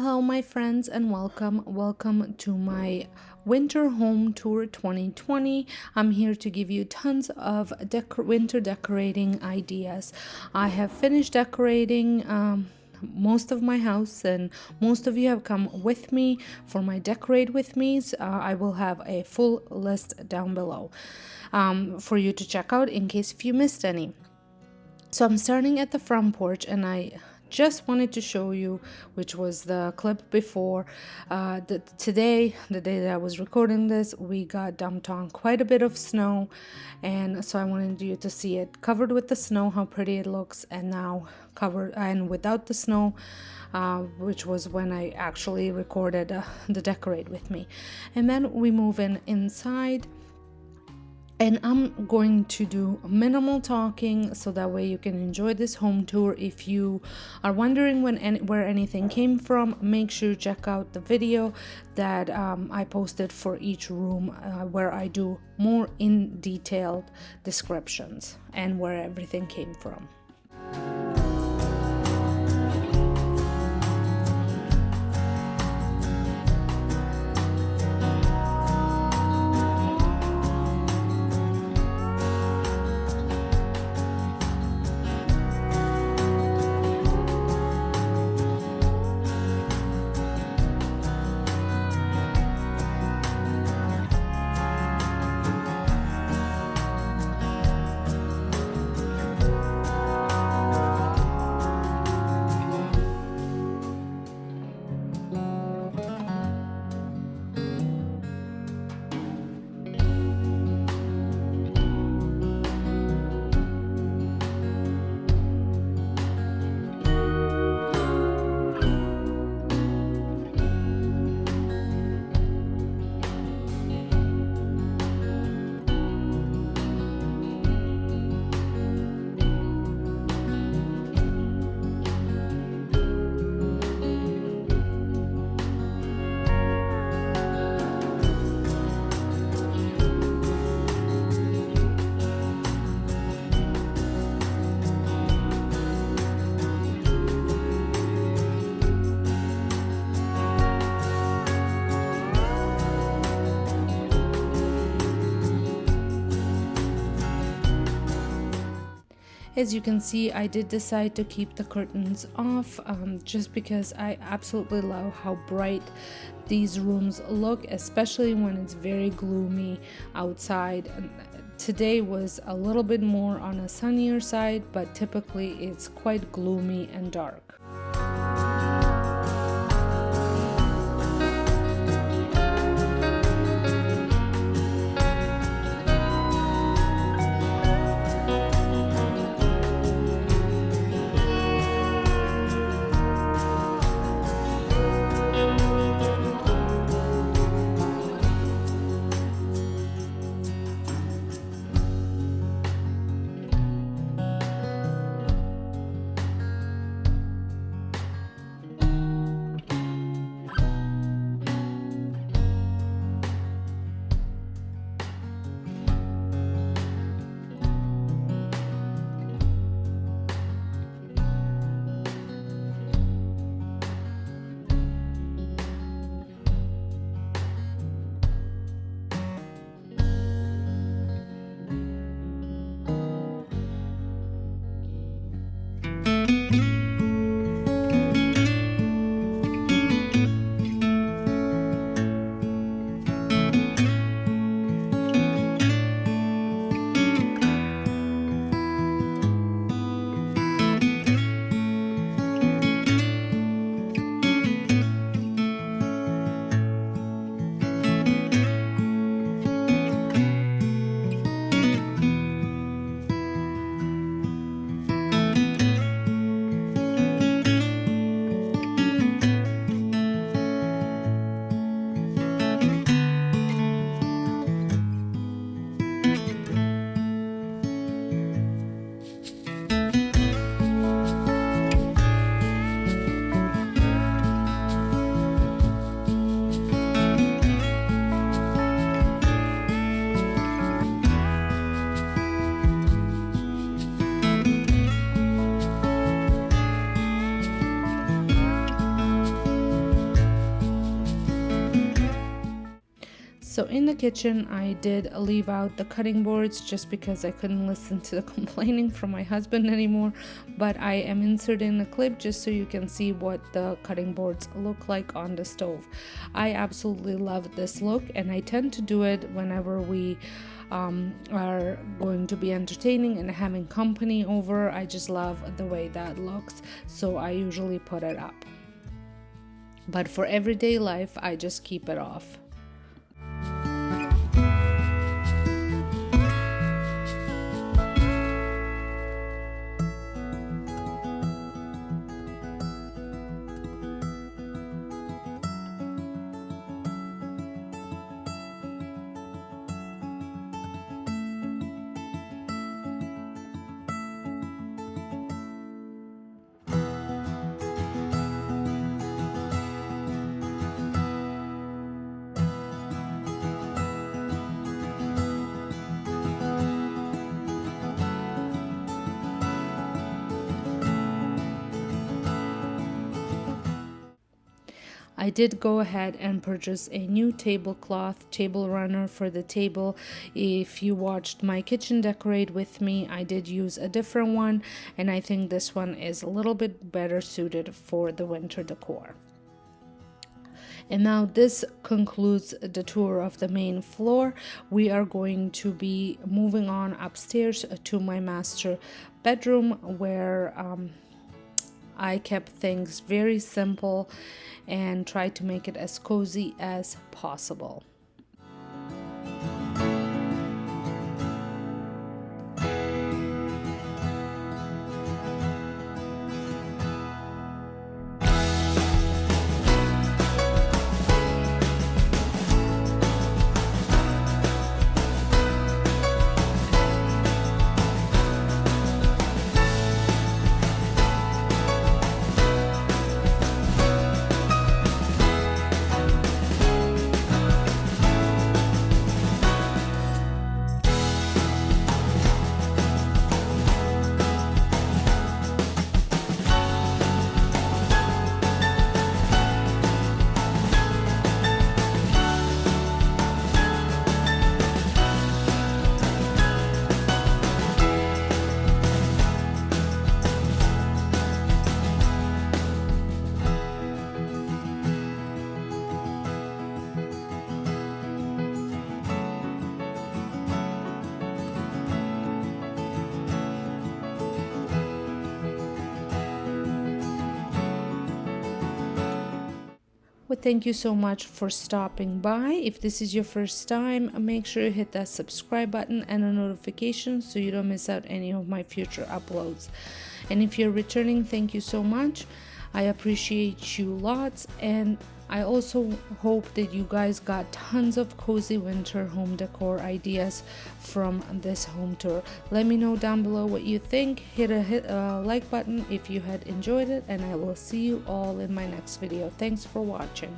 Hello, my friends, and welcome to my Winter Home Tour 2020. I'm here to give you tons of winter decorating ideas. I have finished decorating most of my house, and most of you have come with me for my decorate with me's. I will have a full list down below for you to check out in case if you missed any. So I'm starting at the front porch, and I just wanted to show you, which was the clip before, today, the day that I was recording this, we got dumped on quite a bit of snow, and so I wanted you to see it covered with the snow, how pretty it looks, and now covered and without the snow, which was when I actually recorded the decorate with me. And then we move inside. And I'm going to do minimal talking so that way you can enjoy this home tour. If you are wondering where anything came from, make sure you check out the video that I posted for each room where I do more in detailed descriptions and where everything came from. As you can see, I did decide to keep the curtains off just because I absolutely love how bright these rooms look, especially when it's very gloomy outside. Today was a little bit more on a sunnier side, but typically it's quite gloomy and dark. So in the kitchen, I did leave out the cutting boards just because I couldn't listen to the complaining from my husband anymore, but I am inserting a clip just so you can see what the cutting boards look like on the stove. I absolutely love this look, and I tend to do it whenever we are going to be entertaining and having company over. I just love the way that looks, so I usually put it up. But for everyday life, I just keep it off. I did go ahead and purchase a new tablecloth, table runner for the table. If you watched my kitchen decorate with me, I did use a different one, and I think this one is a little bit better suited for the winter decor. And now this concludes the tour of the main floor. We are going to be moving on upstairs to my master bedroom, where I kept things very simple and tried to make it as cozy as possible. Well, thank you so much for stopping by. If this is your first time, make sure you hit that subscribe button and a notification so you don't miss out any of my future uploads. And if you're returning, thank you so much. I appreciate you lots, and I also hope that you guys got tons of cozy winter home decor ideas from this home tour. Let me know down below what you think. Hit a like button if you had enjoyed it, and I will see you all in my next video. Thanks for watching.